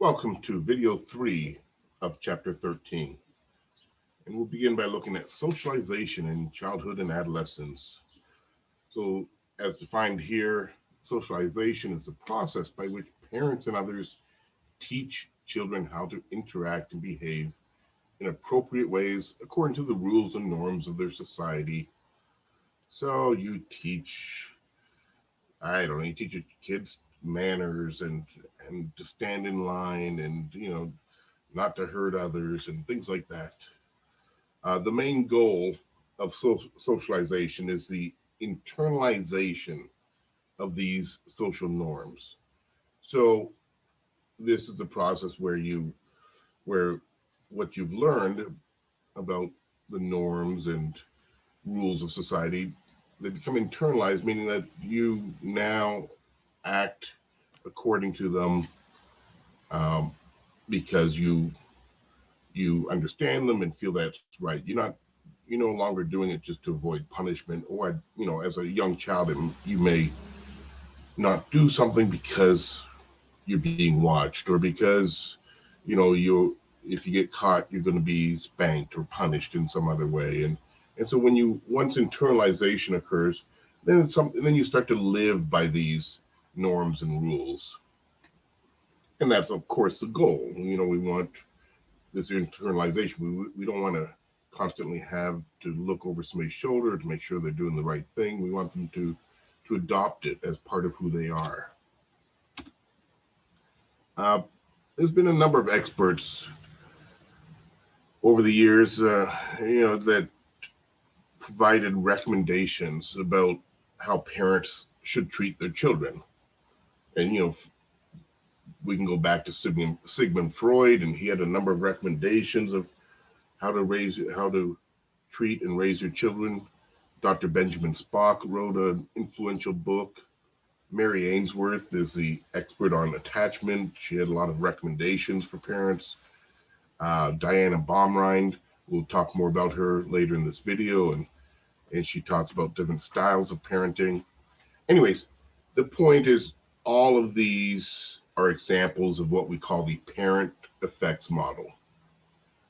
Welcome to video 3 of chapter 13. And we'll begin by looking at socialization in childhood and adolescence. So, as defined here, socialization is the process by which parents and others teach children how to interact and behave in appropriate ways according to the rules and norms of their society. So, you teach your kids manners and to stand in line and, not to hurt others and things like that. The main goal of socialization is the internalization of these social norms. So this is the process where what you've learned about the norms and rules of society, they become internalized, meaning that you now act according to them, um, because you understand them and feel that's right. You're no longer doing it just to avoid punishment, or as a young child, you may not do something because you're being watched, or because you if you get caught, you're going to be spanked or punished in some other way. And so once internalization occurs, then you start to live by these norms and rules. And that's of course the goal. We want this internalization. We don't want to constantly have to look over somebody's shoulder to make sure they're doing the right thing. We want them to adopt it as part of who they are. There's been a number of experts over the years, that provided recommendations about how parents should treat their children. And we can go back to Sigmund Freud, and he had a number of recommendations of how to treat and raise your children. Dr. Benjamin Spock wrote an influential book. Mary Ainsworth is the expert on attachment. She had a lot of recommendations for parents. Diana Baumrind, we'll talk more about her later in this video, and she talks about different styles of parenting. Anyways, the point is, all of these are examples of what we call the parent effects model.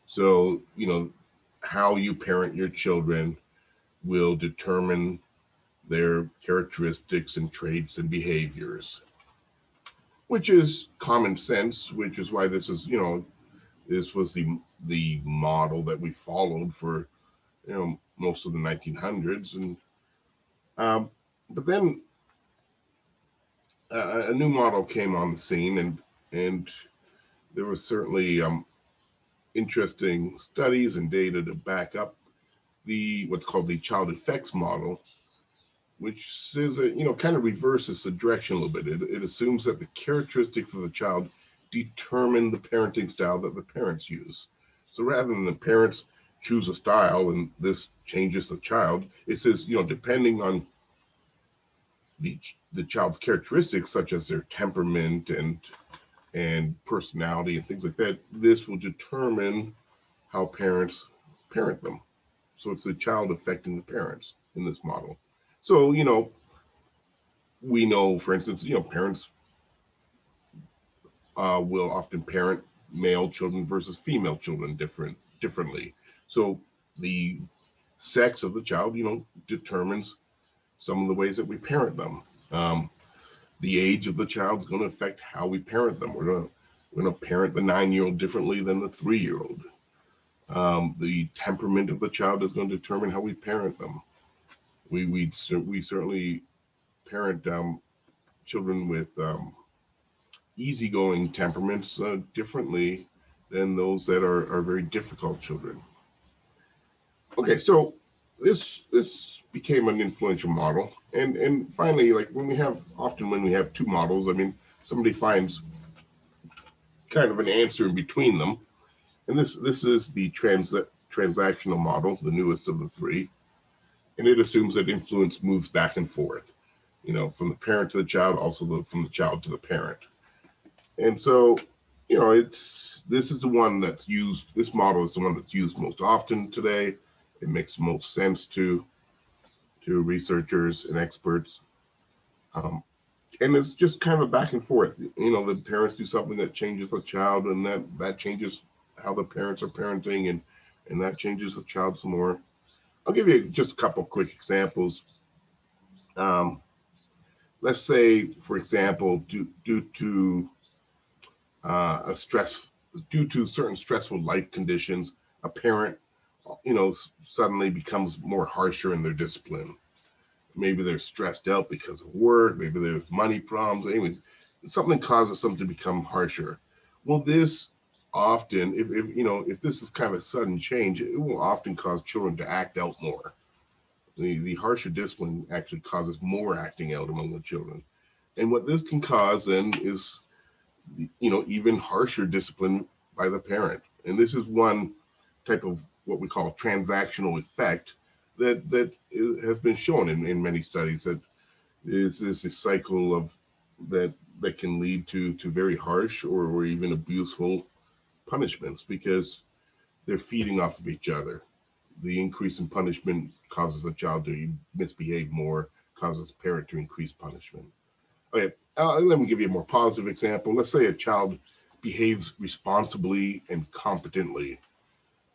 So, how you parent your children will determine their characteristics and traits and behaviors, which is common sense, which is why this was the model that we followed for, most of the 1900s. And but then a new model came on the scene, and there was certainly interesting studies and data to back up what's called the child effects model, which says that, kind of reverses the direction a little bit. It assumes that the characteristics of the child determine the parenting style that the parents use. So rather than the parents choose a style and this changes the child, it says, depending on the child's characteristics, such as their temperament and personality and things like that, this will determine how parents parent them. So it's the child affecting the parents in this model. So, we know, for instance, parents will often parent male children versus female children differently. So the sex of the child, determines some of the ways that we parent them. The age of the child is going to affect how we parent them. We're going to parent the 9-year-old differently than the 3-year-old. The temperament of the child is going to determine how we parent them. We certainly parent children with easygoing temperaments differently than those that are very difficult children. Okay, so this became an influential model, and finally, like when we have two models, somebody finds kind of an answer in between them, and this is the transactional model, the newest of the three, and it assumes that influence moves back and forth, from the parent to the child, also from the child to the parent. And so, this is the one that's used. This model is the one that's used most often today. It makes most sense to researchers and experts. And it's just kind of a back and forth. The parents do something that changes the child, and that changes how the parents are parenting, and that changes the child some more. I'll give you just a couple quick examples. Um, let's say, for example, due to a stress, due to certain stressful life conditions, a parent, suddenly becomes more harsher in their discipline. Maybe they're stressed out because of work. Maybe there's money problems. Anyways, something causes them to become harsher. Well, this often, if this is kind of a sudden change, it will often cause children to act out more. The harsher discipline actually causes more acting out among the children. And what this can cause then is, even harsher discipline by the parent. And this is one type of what we call transactional effect that has been shown in many studies, that is a cycle of that can lead to very harsh or even abuseful punishments, because they're feeding off of each other. The increase in punishment causes a child to misbehave more, causes a parent to increase punishment. Okay, let me give you a more positive example. Let's say a child behaves responsibly and competently.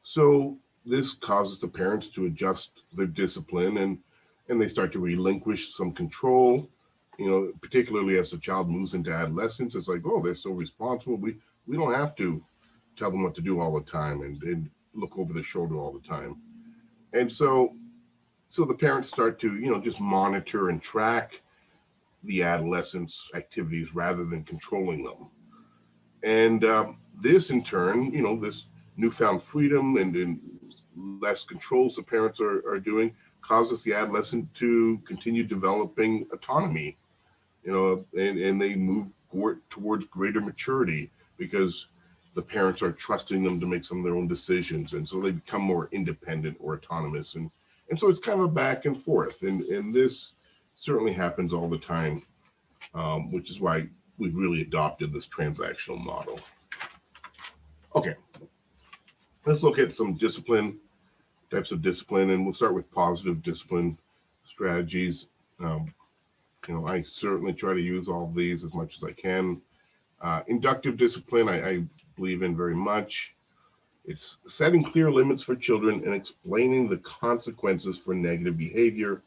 So this causes the parents to adjust their discipline, and they start to relinquish some control. Particularly as the child moves into adolescence, it's like, oh, they're so responsible. We don't have to tell them what to do all the time and look over their shoulder all the time. And so the parents start to just monitor and track the adolescents' activities rather than controlling them. And this in turn, this newfound freedom and less controls the parents are doing, causes the adolescent to continue developing autonomy, and they move towards greater maturity because the parents are trusting them to make some of their own decisions, and so they become more independent or autonomous, and so it's kind of a back and forth, and this certainly happens all the time, which is why we've really adopted this transactional model. Okay, let's look at some types of discipline, and we'll start with positive discipline strategies. I certainly try to use all of these as much as I can. Inductive discipline, I believe in very much. It's setting clear limits for children and explaining the consequences for negative behavior,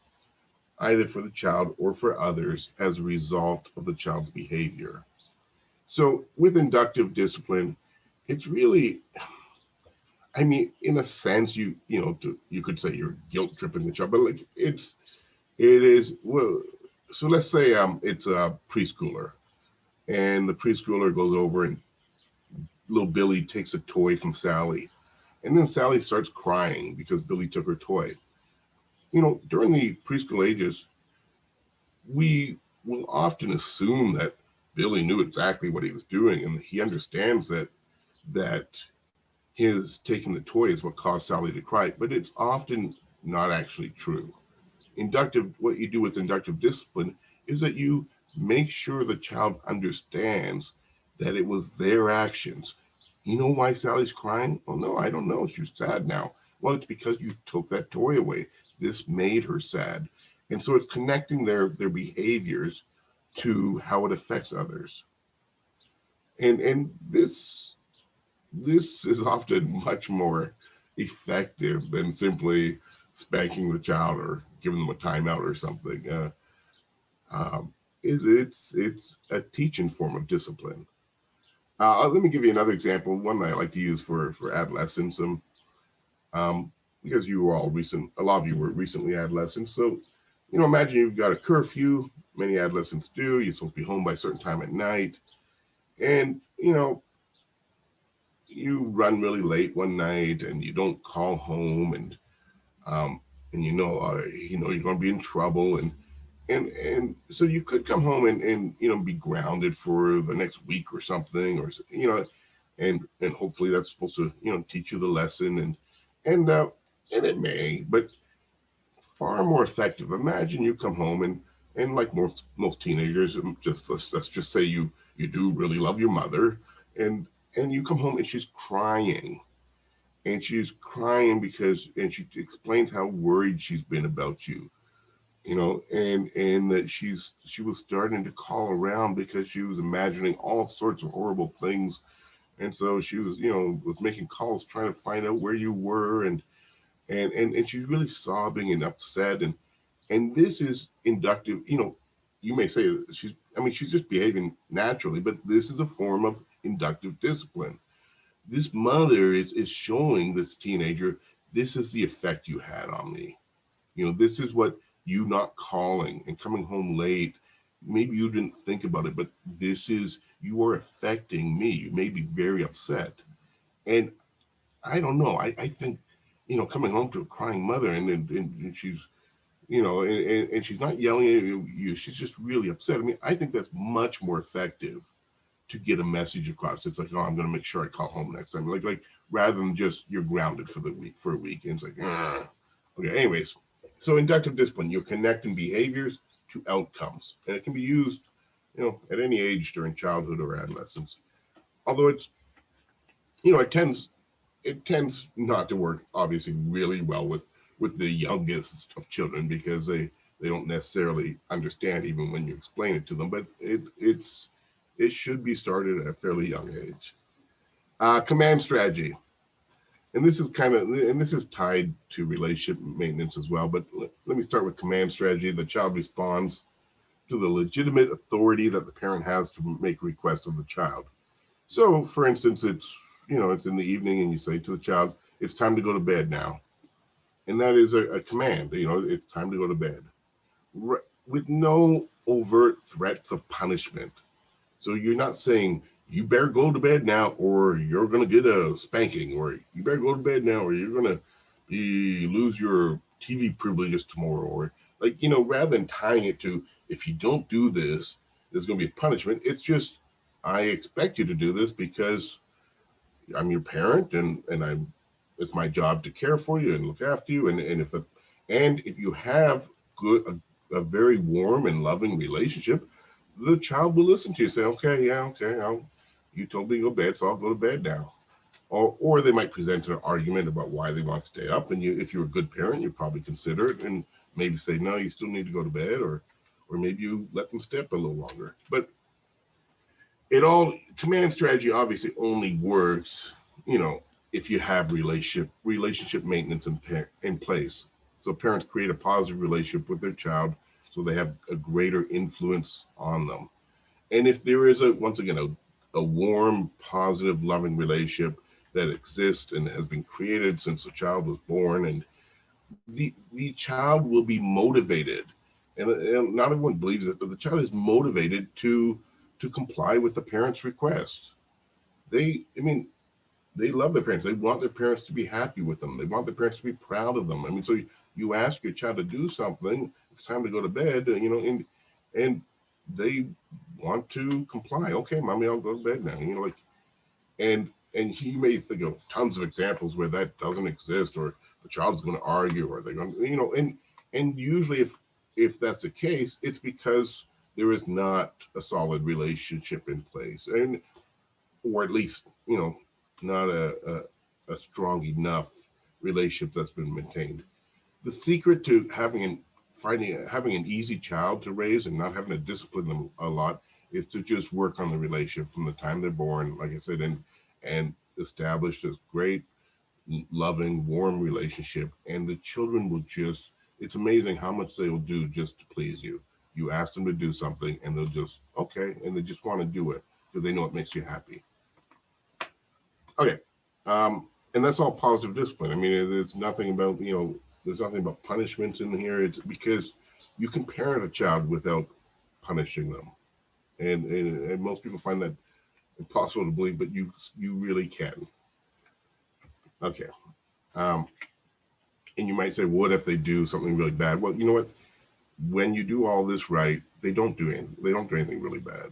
either for the child or for others, as a result of the child's behavior. So with inductive discipline, it's really, in a sense, you could say you're guilt tripping the child, but like it is, well, so let's say it's a preschooler, and the preschooler goes over and little Billy takes a toy from Sally, and then Sally starts crying because Billy took her toy. During the preschool ages, we will often assume that Billy knew exactly what he was doing, and he understands that his taking the toy is what caused Sally to cry, but it's often not actually true. What you do with inductive discipline is that you make sure the child understands that it was their actions. You know why Sally's crying? Oh, no, I don't know. She's sad now. Well, it's because you took that toy away. This made her sad. And so it's connecting their behaviors to how it affects others. And this is often much more effective than simply spanking the child or giving them a timeout or something. It's a teaching form of discipline. Let me give you another example, one that I like to use for adolescents, because a lot of you were recently adolescents. So, imagine you've got a curfew. Many adolescents do. You're supposed to be home by a certain time at night, and you run really late one night, and you don't call home, and you're going to be in trouble, and so you could come home and be grounded for the next week or something, or and hopefully that's supposed to teach you the lesson, and it may, but far more effective. Imagine you come home and like most teenagers, let's just say you do really love your mother, and you come home and she's crying. And she's crying and she explains how worried she's been about you. and that she was starting to call around because she was imagining all sorts of horrible things. And so she was, was making calls trying to find out where you were, and she's really sobbing and upset. And this is inductive. You may say she's just behaving naturally, but this is a form of inductive discipline. This mother is showing this teenager, this is the effect you had on me. This is what you not calling and coming home late. Maybe you didn't think about it, but this is, you are affecting me. You may be very upset. And I don't know. I think, coming home to a crying mother and she's, and she's not yelling at you. She's just really upset. I think that's much more effective to get a message across. It's like, oh, I'm going to make sure I call home next time. Like rather than just you're grounded for a week. And it's like, okay. Anyways, so inductive discipline, you're connecting behaviors to outcomes, and it can be used, at any age during childhood or adolescence. Although it's, it tends not to work obviously really well with the youngest of children because they don't necessarily understand even when you explain it to them. But it should be started at a fairly young age. Command strategy, and this is tied to relationship maintenance as well. But let me start with command strategy. The child responds to the legitimate authority that the parent has to make requests of the child. So, for instance, it's in the evening, and you say to the child, "It's time to go to bed now," and that is a command. It's time to go to bed, with no overt threats of punishment. So you're not saying, you better go to bed now or you're going to get a spanking, or you better go to bed now or you're going to lose your TV privileges tomorrow. Or rather than tying it to, if you don't do this, there's going to be a punishment. It's just, I expect you to do this because I'm your parent, and it's my job to care for you and look after you. And if you have a very warm and loving relationship, the child will listen to you. Say, okay, yeah, okay, you told me to go to bed, so I'll go to bed now. Or they might present an argument about why they want to stay up, and if you're a good parent, you probably consider it and maybe say, no, you still need to go to bed, or maybe you let them stay up a little longer. But command strategy obviously only works, if you have relationship maintenance in place. So parents create a positive relationship with their child, so they have a greater influence on them. And if there is once again a warm, positive, loving relationship that exists and has been created since the child was born, and the child will be motivated, and not everyone believes it, but the child is motivated to comply with the parents' request. They love their parents. They want their parents to be happy with them. They want their parents to be proud of them. So you ask your child to do something, it's time to go to bed, and they want to comply. Okay, mommy, I'll go to bed now. And he may think of tons of examples where that doesn't exist, or the child's going to argue, or they're going to, and usually if that's the case, it's because there is not a solid relationship in place, or at least, not a strong enough relationship that's been maintained. The secret to having an easy child to raise and not having to discipline them a lot is to just work on the relationship from the time they're born, like I said, and establish this great, loving, warm relationship. And the children will it's amazing how much they will do just to please you. You ask them to do something and they'll just, okay, and they just want to do it because they know it makes you happy. Okay. And that's all positive discipline. It's nothing about, there's nothing about punishments in here. It's because you can parent a child without punishing them. And most people find that impossible to believe, but you really can. Okay. And you might say, what if they do something really bad? Well, you know what? When you do all this right, they don't do anything really bad.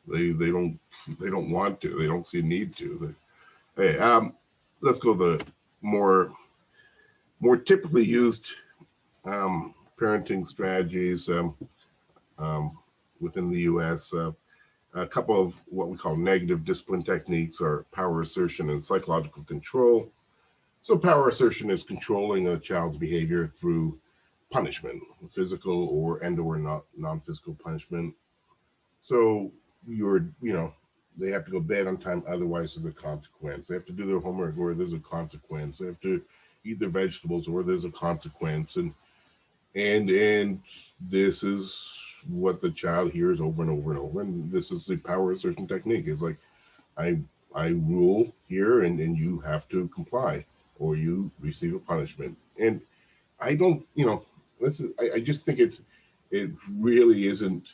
They don't want to. They don't see a need to. Hey, let's go to the more typically used parenting strategies within the U.S. A couple of what we call negative discipline techniques are power assertion and psychological control. So power assertion is controlling a child's behavior through punishment, physical or not non-physical punishment. So they have to go to bed on time, otherwise there's a consequence. They have to do their homework, or there's a consequence. They have to eat their vegetables, or there's a consequence. And this is what the child hears over and over and over. And this is the power assertion technique. It's like I I rule here, and you have to comply, or you receive a punishment. And I don't, I just think it really isn't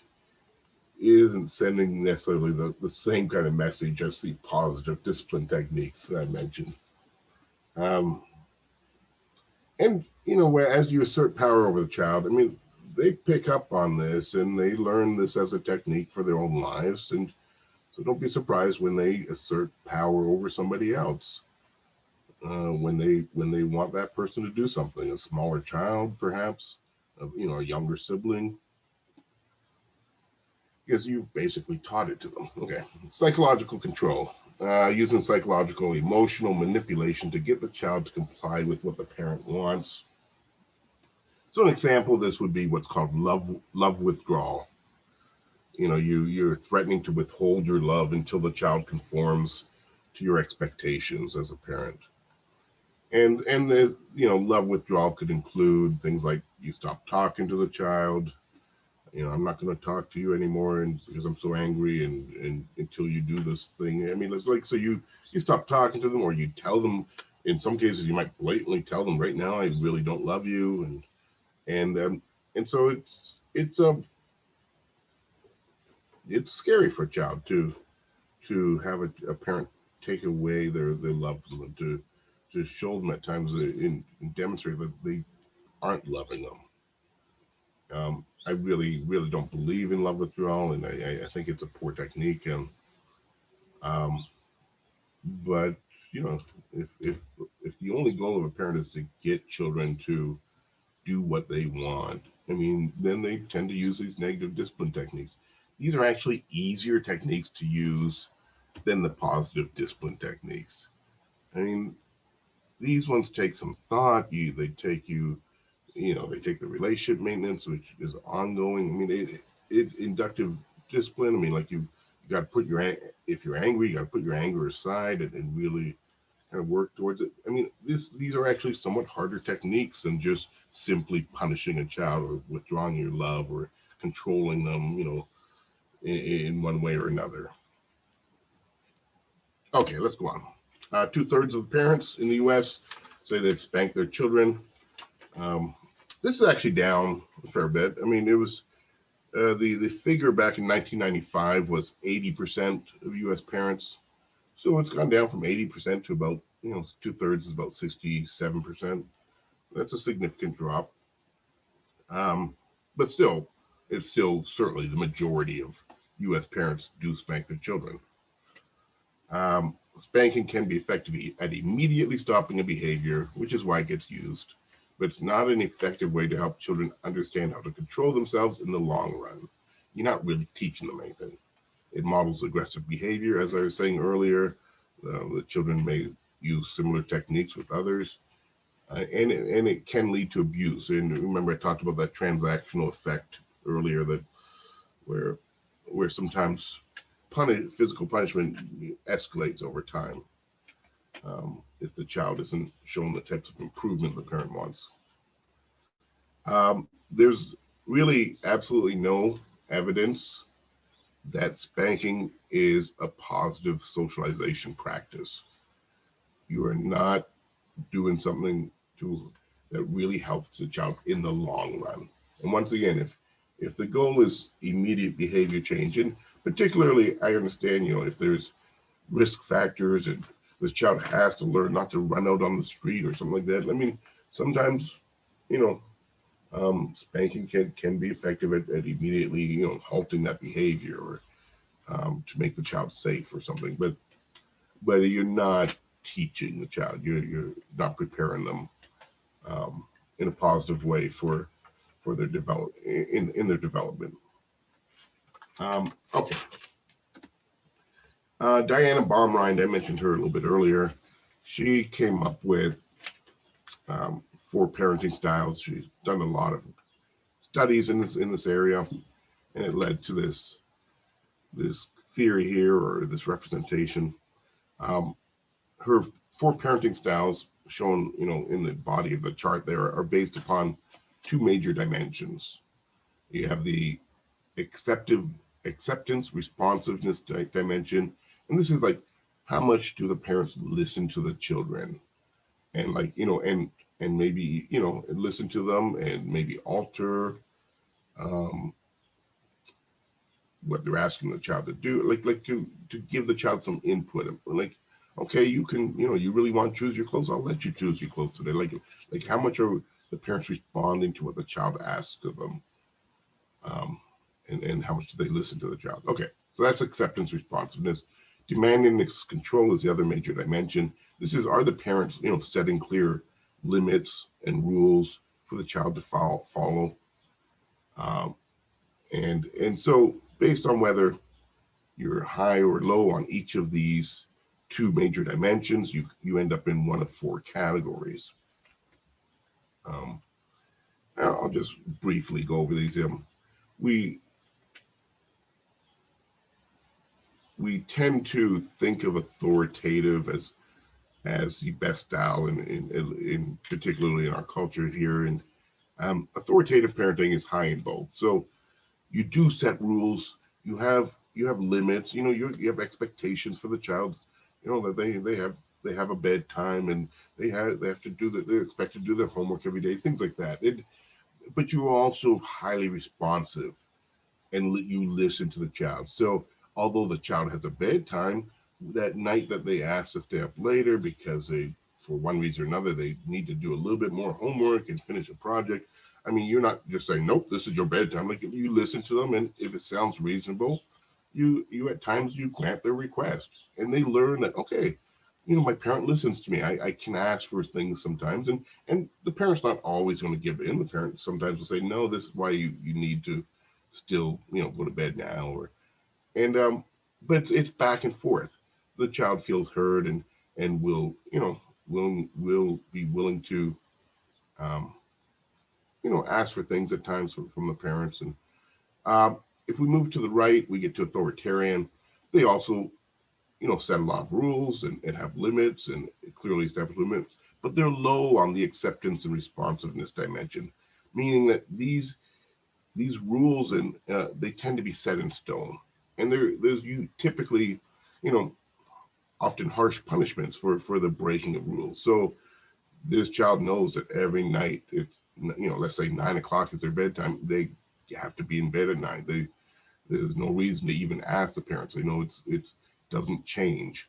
sending necessarily the same kind of message as the positive discipline techniques that I mentioned. Um, and as you assert power over the child, I mean, they pick up on this and they learn this as a technique for their own lives. And so don't be surprised when they assert power over somebody else. When they want that person to do something, a smaller child, perhaps, a younger sibling, because you basically taught it to them. Okay, psychological control, using psychological emotional manipulation to get the child to comply with what the parent wants. So an example of this would be what's called love withdrawal. You're threatening to withhold your love until the child conforms to your expectations as a parent. And the love withdrawal could include things like you stop talking to the child. I'm not going to talk to you anymore, and because I'm so angry, and until you do this thing. I mean, it's like, so you stop talking to them, or you tell them. In some cases, you might blatantly tell them right now, I really don't love you, and so it's scary for a child to have a parent take away their love from them, to show them at times and demonstrate that they aren't loving them. I really, really don't believe in love withdrawal, and I think it's a poor technique. Um, but if the only goal of a parent is to get children to do what they want, I mean, then they tend to use these negative discipline techniques. These are actually easier techniques to use than the positive discipline techniques. I mean, these ones take some thought. They take the relationship maintenance, which is ongoing. I mean, it inductive discipline. I mean, like you got to put if you're angry, you got to put your anger aside and really kind of work towards it. I mean, these are actually somewhat harder techniques than just simply punishing a child or withdrawing your love or controlling them, in one way or another. Okay, let's go on. 2/3 of the parents in the U.S. say they've spanked their children. This is actually down a fair bit. I mean, it was the figure back in 1995 was 80% of U.S. parents. So it's gone down from 80% to about 2/3 is about 67%. That's a significant drop. But still, it's still certainly the majority of U.S. parents do spank their children. Spanking can be effective at immediately stopping a behavior, which is why it gets used. But it's not an effective way to help children understand how to control themselves in the long run. You're not really teaching them anything. It models aggressive behavior, as I was saying earlier. The children may use similar techniques with others, and it can lead to abuse. And remember, I talked about that transactional effect earlier, that where sometimes physical punishment escalates over time. If the child isn't shown the types of improvement the parent wants. There's really absolutely no evidence that spanking is a positive socialization practice. You are not doing something that really helps the child in the long run. And once again, if the goal is immediate behavior change, and particularly I understand, if there's risk factors and this child has to learn not to run out on the street or something like that. I mean, sometimes, spanking can be effective at immediately, halting that behavior, or to make the child safe or something. But you're not teaching the child. You're not preparing them in a positive way for their in their development. Okay. Diana Baumrind, I mentioned her a little bit earlier. She came up with four parenting styles. She's done a lot of studies in this area, and it led to this theory here, or this representation. Um, Her four parenting styles shown, in the body of the chart there are based upon two major dimensions. You have the acceptive acceptance responsiveness dimension, and this is like, how much do the parents listen to the children, and like, and maybe, listen to them and maybe alter um, what they're asking the child to do, like to give the child some input, like, okay, you can, you really want to choose your clothes, I'll let you choose your clothes today. Like how much are the parents responding to what the child asks of them, um, and how much do they listen to the child? Okay, so that's acceptance responsiveness. Demanding control is the other major dimension. This is, are the parents, setting clear limits and rules for the child to follow. Um, and so based on whether you're high or low on each of these two major dimensions, you end up in one of four categories. Um, I'll just briefly go over these. We we tend to think of authoritative as the best style, in particularly in our culture here. And authoritative parenting is high in both. So you do set rules. You have limits. You have expectations for the child. That they have a bedtime, and they have to do they're expected to do their homework every day. Things like that. But you're also highly responsive, and you listen to the child. So although the child has a bedtime, that night that they ask to stay up later because they, for one reason or another, they need to do a little bit more homework and finish a project. I mean, you're not just saying, nope, this is your bedtime. Like, you listen to them, and if it sounds reasonable, you at times you grant their request, and they learn that, okay, my parent listens to me. I can ask for things sometimes, and the parent's not always going to give in. The parent sometimes will say, no, this is why you need to still, go to bed now, and but it's back and forth. The child feels heard, and will be willing to, um, ask for things at times from the parents. And if we move to the right, we get to authoritarian. They also, set a lot of rules, and have limits, and clearly established limits, but they're low on the acceptance and responsiveness dimension, meaning that these rules, and they tend to be set in stone, and there's you typically, you know, often harsh punishments for the breaking of rules. So this child knows that every night, it's, let's say 9 o'clock is their bedtime, they have to be in bed at 9. There's no reason to even ask the parents. They know it doesn't change,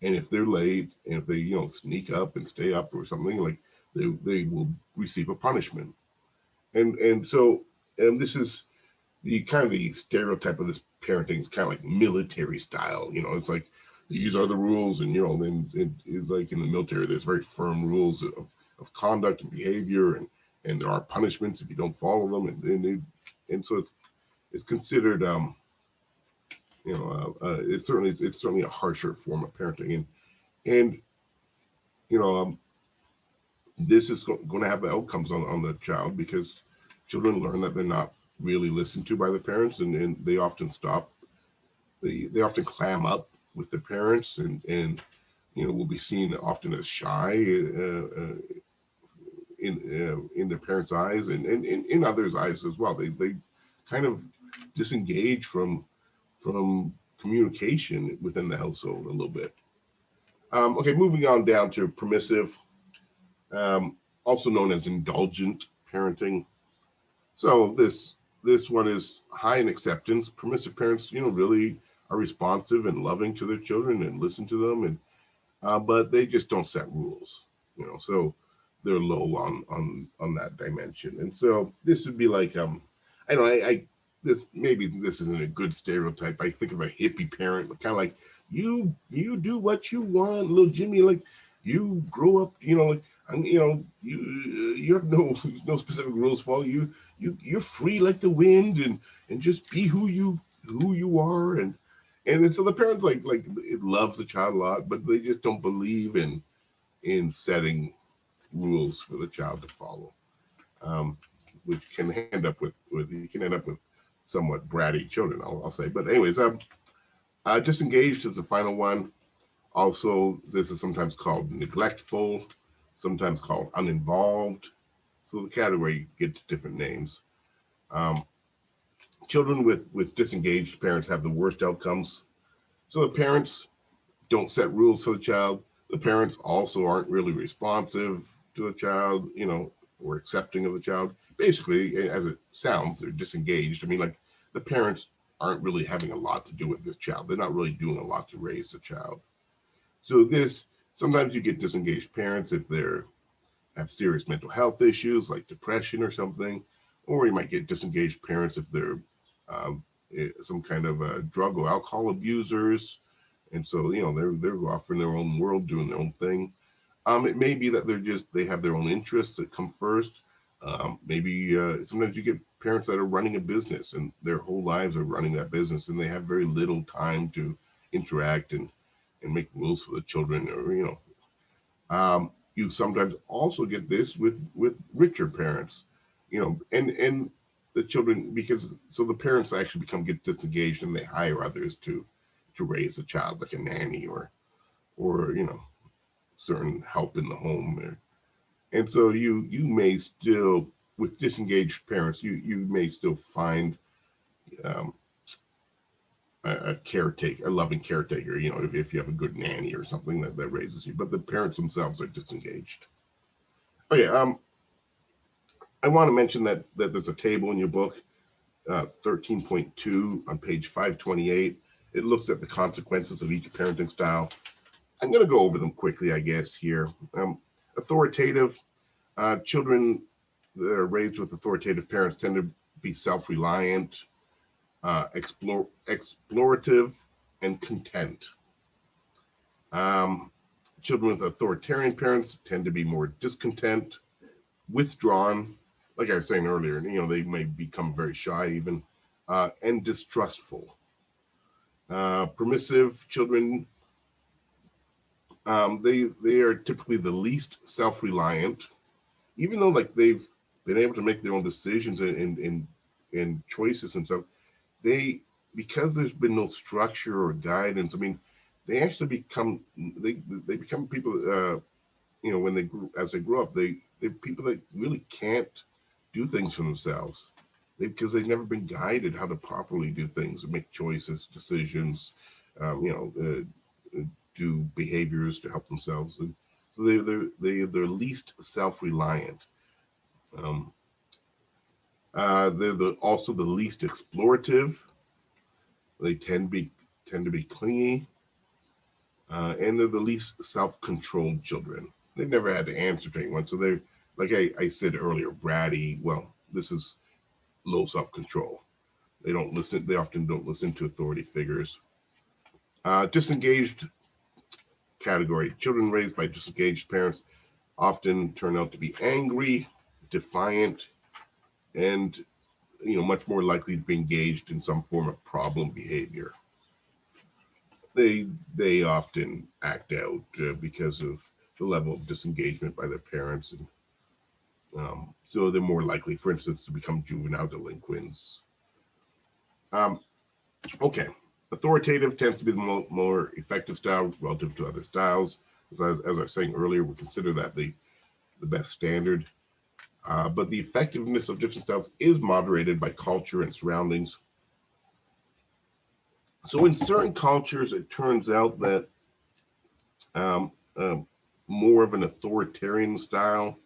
and if they're late, and if they, sneak up and stay up or something, like, they will receive a punishment. And so, this is the kind of the stereotype of this parenting is kind of like military style. It's like, these are the rules, and then it's like in the military, there's very firm rules of conduct and behavior, and there are punishments if you don't follow them, and so it's considered, it's certainly a harsher form of parenting, and you know um, this is going to have outcomes on the child, because children learn that they're not really listened to by the parents, and they often stop. They often clam up with the parents, and will be seen often as shy, in their parents' eyes, and in others' eyes as well. They kind of disengage from communication within the household a little bit. Okay, moving on down to permissive, um, also known as indulgent parenting. So this one is high in acceptance. Permissive parents, really are responsive and loving to their children and listen to them, and but they just don't set rules. So they're low on that dimension. And so this would be like, I don't know, I this, maybe this isn't a good stereotype. I think of a hippie parent, kind of like, you do what you want, little Jimmy. Like, you grow up, like, and you have no specific rules for you're free like the wind, and just be who you are, and so the parents, like it loves the child a lot, but they just don't believe in setting rules for the child to follow, um, which can end up with you can end up with somewhat bratty children, I'll say. But anyways, disengaged is the final one. Also, this is sometimes called neglectful, sometimes called uninvolved. So the category gets different names. Um, Children with disengaged parents have the worst outcomes. So the parents don't set rules for the child. The parents also aren't really responsive to the child, or accepting of the child. Basically, as it sounds, they're disengaged. I mean, like the parents aren't really having a lot to do with this child. They're not really doing a lot to raise the child. So this sometimes you get disengaged parents if they're have serious mental health issues like depression or something, or you might get disengaged parents if they're some kind of drug or alcohol abusers, and so they're off in their own world doing their own thing. It may be that they have their own interests that come first. Maybe sometimes you get parents that are running a business and their whole lives are running that business, and they have very little time to interact and make rules for the children, or you sometimes also get this with richer parents, and the children, because so the parents actually get disengaged and they hire others to raise a child, like a nanny or certain help in the home there. And so you may still, with disengaged parents, you may still find um, a caretaker, a loving caretaker, if you have a good nanny or something that raises you, but the parents themselves are disengaged. Oh yeah, I want to mention that there's a table in your book, 13.2 on page 528. It looks at the consequences of each parenting style. I'm going to go over them quickly, I guess, here. Authoritative children that are raised with authoritative parents tend to be self-reliant, explorative, and content. Um, Children with authoritarian parents tend to be more discontent, withdrawn, like I was saying earlier, they may become very shy even, and distrustful. Permissive children, they are typically the least self-reliant, even though like they've been able to make their own decisions and choices and stuff. They, because there's been no structure or guidance. I mean, they actually become they become people. When as they grow up, they're people that really can't do things for themselves. Because they've never been guided how to properly do things, make choices, decisions, do behaviors to help themselves. And so they're least self-reliant. Um, they're also the least explorative. They tend to be clingy, and they're the least self-controlled children. They've never had to answer to anyone, so they're, like I said earlier, bratty. Well, this is low self-control. They don't listen. They often don't listen to authority figures. Disengaged category: children raised by disengaged parents often turn out to be angry, defiant, and much more likely to be engaged in some form of problem behavior. They often act out because of the level of disengagement by their parents, and so they're more likely, for instance, to become juvenile delinquents. Um, okay, authoritative tends to be the more effective style relative to other styles. As I was saying earlier, we consider that the best standard. But the effectiveness of different styles is moderated by culture and surroundings. So in certain cultures, it turns out that um, uh, more of an authoritarian style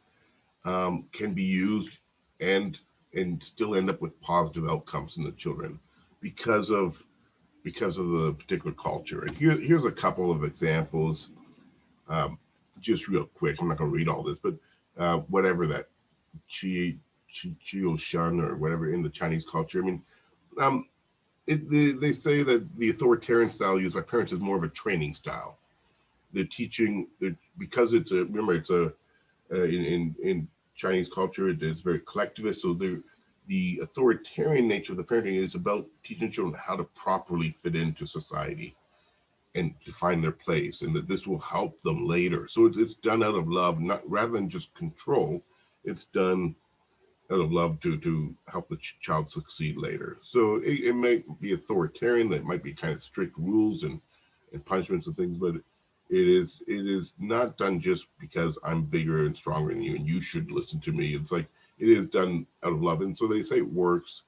can be used and and still end up with positive outcomes in the children because of the particular culture. And here's a couple of examples, um, just real quick. I'm not going to read all this, but whatever that Chio Shun or whatever in the Chinese culture. I mean, um, they say that the authoritarian style used by parents is more of a training style. They're teaching because it's a in Chinese culture it is very collectivist. So the authoritarian nature of the parenting is about teaching children how to properly fit into society, and to find their place, and that this will help them later. So it's done out of love, not rather than just control. It's done out of love to help the child succeed later. So it may be authoritarian, that might be kind of strict rules and punishments and things, but it is not done just because I'm bigger and stronger than you and you should listen to me. It's like it is done out of love, and so they say it works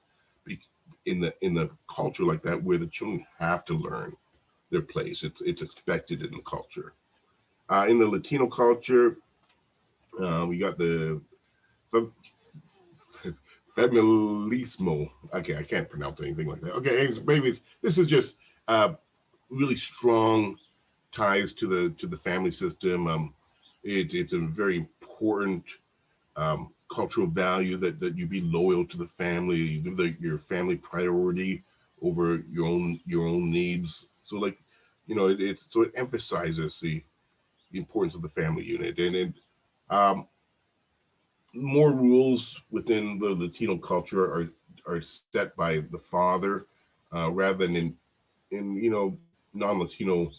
in the culture like that, where the children have to learn their place. It's expected in the culture. In the Latino culture, we got the feminismo. Okay, I can't pronounce anything like that. Okay, maybe this is just uh, really strong ties to the family system. It's a very important cultural value that you be loyal to the family. You give your family priority over your own needs. So like, it emphasizes the importance of the family unit, and um, more rules within the Latino culture are set by the father, rather than in non-Latino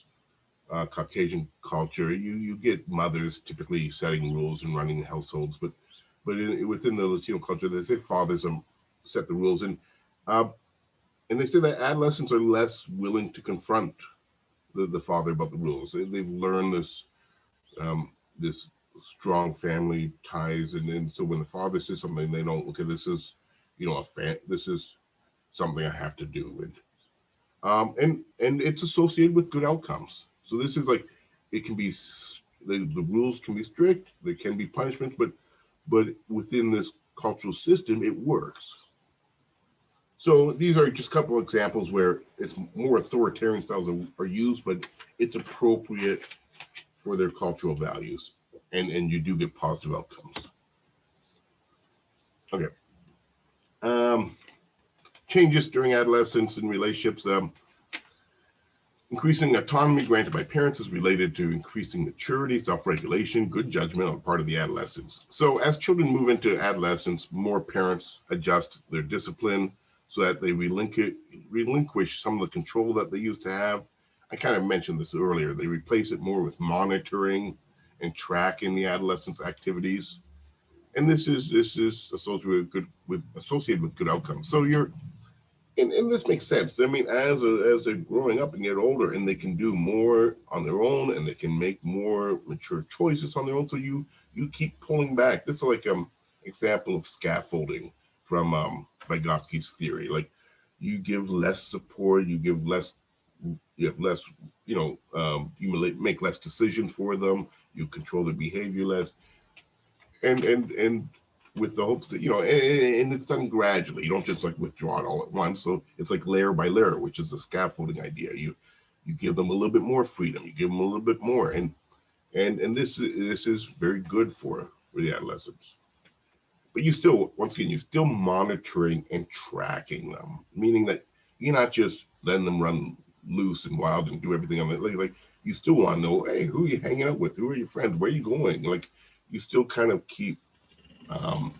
Caucasian culture. You get mothers typically setting rules and running households, but within the Latino culture, they say fathers set the rules, uh, and they say that adolescents are less willing to confront the father about the rules. They've learned this strong family ties, and so when the father says something, they don't. Okay, this is this is something I have to do, and it's associated with good outcomes. So this is like, it can be, the rules can be strict, there can be punishments, but within this cultural system, it works. So these are just a couple of examples where it's more authoritarian styles are used, but it's appropriate for their cultural values, and you do get positive outcomes. Okay. Um, Changes during adolescence and relationships. Increasing autonomy granted by parents is related to increasing maturity, self-regulation, good judgment on the part of the adolescents. So as children move into adolescence, more parents adjust their discipline so that they relinquish some of the control that they used to have. I kind of mentioned this earlier. They replace it more with monitoring and tracking the adolescents' activities, and this is associated with good outcomes. So and this makes sense. I mean, as they're growing up and get older, and they can do more on their own, and they can make more mature choices on their own. So you keep pulling back. This is like example of scaffolding from Vygotsky's theory. Like, you give less support, you have less, you make less decisions for them. You control their behavior less, and with the hopes that and it's done gradually. You don't just like withdraw it all at once. So it's like layer by layer, which is the scaffolding idea. You give them a little bit more freedom. You give them a little bit more, and this is very good for the adolescents. But once again, you're still monitoring and tracking them, meaning that you're not just letting them run loose and wild and do everything on it. Like, you still want to know, hey, who are you hanging out with? Who are your friends? Where are you going? Like, you still kind of keep um,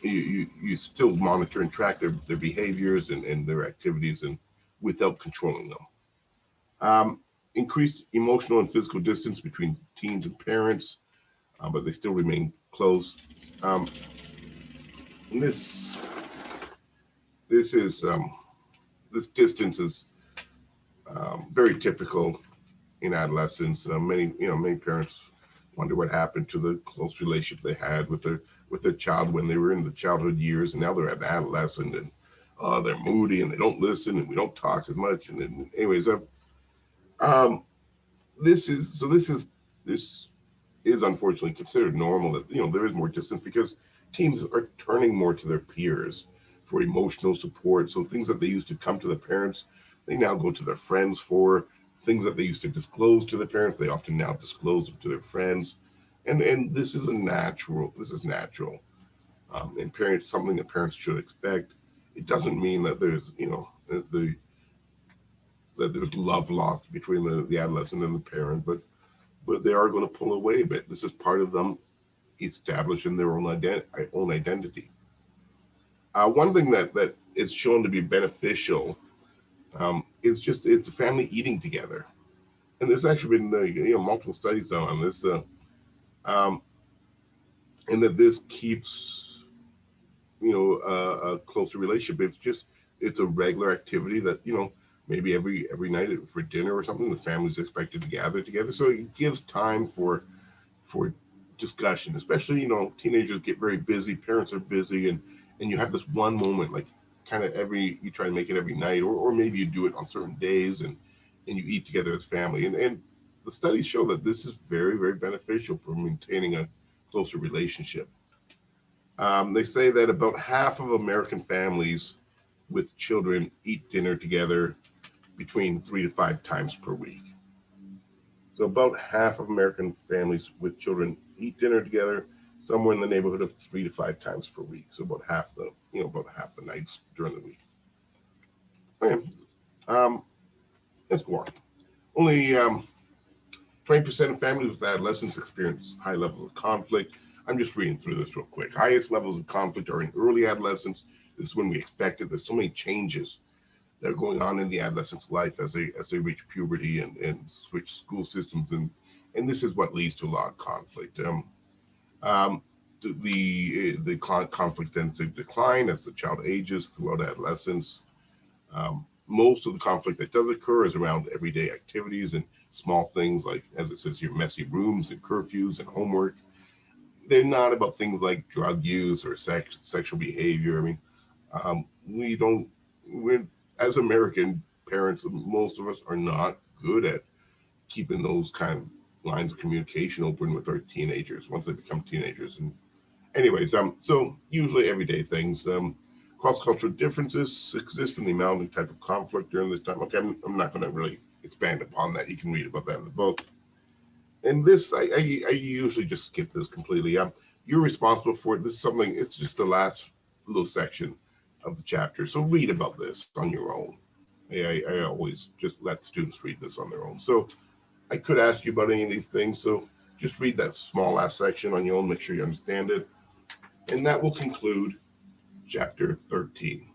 you still monitor and track their behaviors and their activities, and without controlling them. Increased emotional and physical distance between teens and parents, but they still remain close. Um, and this is this distance is very typical in adolescence. Many parents wonder what happened to the close relationship they had with their child when they were in the childhood years, and now they're at adolescent, and they're moody and they don't listen, and we don't talk as much. And then, anyways, um, this is unfortunately considered normal. That there is more distance because teens are turning more to their peers for emotional support. So things that they used to come to the parents, they now go to their friends for. Things that they used to disclose to their parents, they often now disclose them to their friends, and this is natural. This is natural, and parents something that parents should expect. It doesn't mean that there's that there's love lost between the adolescent and the parent, but they are going to pull away a bit. This is part of them establishing their own identity. One thing that is shown to be beneficial, is just it's a family eating together. And there's actually been multiple studies done on this, um, and that this keeps a closer relationship. It's a regular activity that maybe every night for dinner or something the family's expected to gather together. So it gives time for discussion, especially teenagers get very busy, parents are busy, and you have this one moment, like kind of you try to make it every night, or maybe you do it on certain days, and you eat together as family, and the studies show that this is very, very beneficial for maintaining a closer relationship. They say that about half of American families with children eat dinner together between 3 to 5 times per week. So about half of American families with children eat dinner together somewhere in the neighborhood of 3 to 5 times per week. So about half the nights during the week. Okay. Um, let's go on. Only 20% of families with adolescents experience high levels of conflict. I'm just reading through this real quick. Highest levels of conflict are in early adolescence. This is when we expect it. There's so many changes that are going on in the adolescent's life as they reach puberty and switch school systems, and this is what leads to a lot of conflict. Um, the conflict tends to decline as the child ages throughout adolescence. Most of the conflict that does occur is around everyday activities and small things like, as it says here, messy rooms and curfews and homework. They're not about things like drug use or sexual behavior. I mean, we don't, we're, as American parents, most of us are not good at keeping those kind of lines of communication open with our teenagers once they become teenagers. And anyways, so usually everyday things. Cross-cultural differences exist in the amount and type of conflict during this time. Okay, I'm not going to really expand upon that. You can read about that in the book. And this, I usually just skip this completely. You're responsible for it. This is something. It's just the last little section of the chapter. So read about this on your own. I always just let students read this on their own. So I could ask you about any of these things. So just read that small last section on your own. Make sure you understand it. And that will conclude chapter 13.